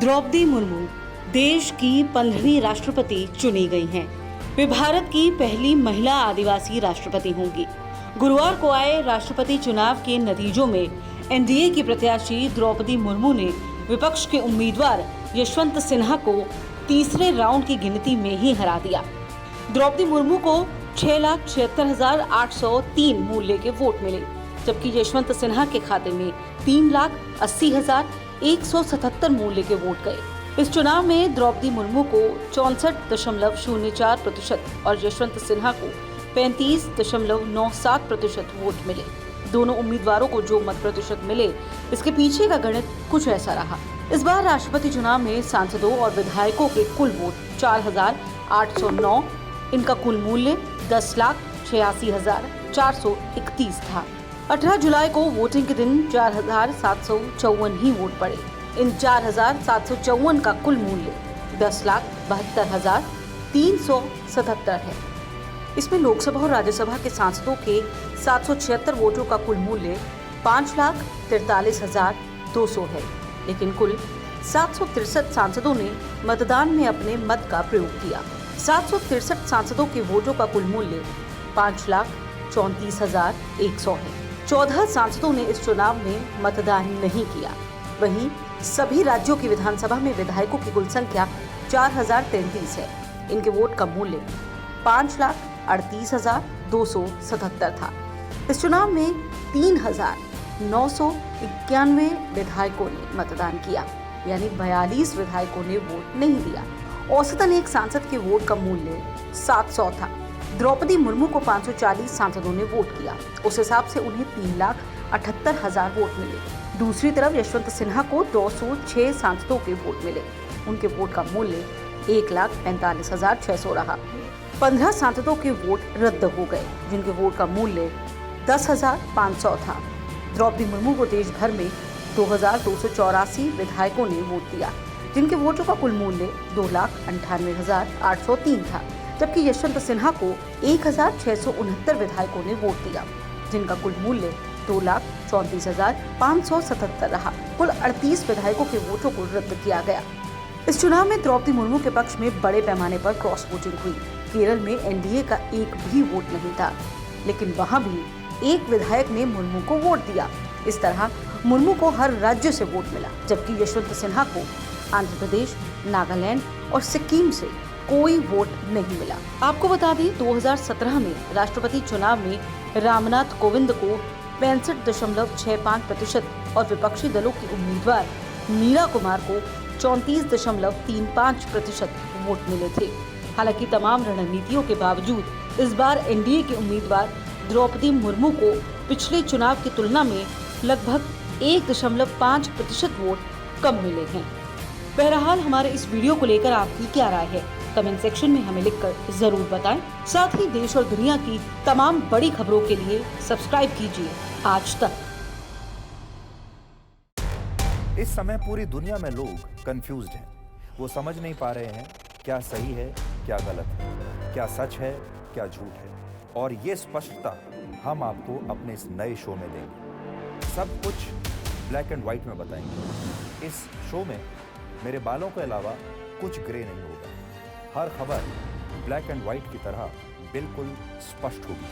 द्रौपदी मुर्मू देश की 15वीं राष्ट्रपति चुनी गई हैं। वे भारत की पहली महिला आदिवासी राष्ट्रपति होंगी। गुरुवार को आए राष्ट्रपति चुनाव के नतीजों में एनडीए की प्रत्याशी द्रौपदी मुर्मू ने विपक्ष के उम्मीदवार यशवंत सिन्हा को तीसरे राउंड की गिनती में ही हरा दिया। द्रौपदी मुर्मू को 6,76,803 मूल्य के वोट मिले, जबकि यशवंत सिन्हा के खाते में 3,80,177 मूल्य के वोट गए। इस चुनाव में द्रौपदी मुर्मू को 64.04% और यशवंत सिन्हा को 35.97% वोट मिले। दोनों उम्मीदवारों को जो मत प्रतिशत मिले, इसके पीछे का गणित कुछ ऐसा रहा। इस बार राष्ट्रपति चुनाव में सांसदों और विधायकों के कुल वोट 4,809, इनका कुल मूल्य 10,86,431 था। 18 जुलाई को वोटिंग के दिन 4,754 ही वोट पड़े। इन 4,754 का कुल मूल्य 10,72,377 है। इसमें लोकसभा और राज्यसभा के सांसदों के 776 वोटों का कुल मूल्य 5,43,200 है, लेकिन कुल 763 सांसदों ने मतदान में अपने मत का प्रयोग किया। 763 सांसदों के वोटों का कुल मूल्य 5,34,100 है। 14 सांसदों ने इस चुनाव में मतदान नहीं किया। वहीं सभी राज्यों की विधानसभा में विधायकों की कुल संख्या 4,033 है। इनके वोट का मूल्य 5,38,277 था। इस चुनाव में 3,991 विधायकों ने मतदान किया, यानी 42 विधायकों ने वोट नहीं दिया। औसतन एक सांसद के वोट का मूल्य 700 था। द्रौपदी मुर्मू को 540 सांसदों ने वोट किया। उस हिसाब से उन्हें 3,78,000 वोट मिले। दूसरी तरफ यशवंत सिन्हा को 206 सांसदों के वोट मिले। उनके वोट का मूल्य 1,45,600 रहा। 15 सांसदों के वोट रद्द हो गए, जिनके वोट का मूल्य 10,500 था। द्रौपदी मुर्मू को देश भर में 2,284 विधायकों ने वोट दिया, जिनके वोटों का कुल मूल्य 2,98,803 था, जबकि यशवंत सिन्हा को 1,669 विधायकों ने वोट दिया, जिनका कुल मूल्य 2,34,577 रहा। कुल 38 विधायकों के वोटों को रद्द किया गया। इस चुनाव में द्रौपदी मुर्मू के पक्ष में बड़े पैमाने पर क्रॉस वोटिंग हुई। केरल में एनडीए का एक भी वोट नहीं था, लेकिन वहां भी एक विधायक ने मुर्मू को वोट दिया। इस तरह मुर्मू को हर राज्य से वोट मिला, जबकि यशवंत सिन्हा को आंध्र प्रदेश, नागालैंड और सिक्किम से कोई वोट नहीं मिला। आपको बता दें, 2017 में राष्ट्रपति चुनाव में रामनाथ कोविंद को 65.65% और विपक्षी दलों की उम्मीदवार मीरा कुमार को 34.35% वोट मिले थे। हालांकि तमाम रणनीतियों के बावजूद इस बार एनडीए के उम्मीदवार द्रौपदी मुर्मू को पिछले चुनाव की तुलना में लगभग 1.5% वोट कम मिले हैं। बहरहाल हमारे इस वीडियो को लेकर आपकी क्या राय है, कमेंट सेक्शन में हमें लिखकर जरूर बताएं। साथ ही देश और दुनिया की तमाम बड़ी खबरों के लिए सब्सक्राइब कीजिए आज तक। इस समय पूरी दुनिया में लोग कंफ्यूज्ड हैं। वो समझ नहीं पा रहे हैं क्या सही है, क्या गलत है, क्या सच है, क्या झूठ है। और ये स्पष्टता हम आपको अपने इस नए शो में देंगे। सब कुछ ब्लैक एंड व्हाइट में बताएंगे। इस शो में मेरे बालों के अलावा कुछ ग्रे नहीं होगा। हर खबर ब्लैक एंड व्हाइट की तरह बिल्कुल स्पष्ट होगी।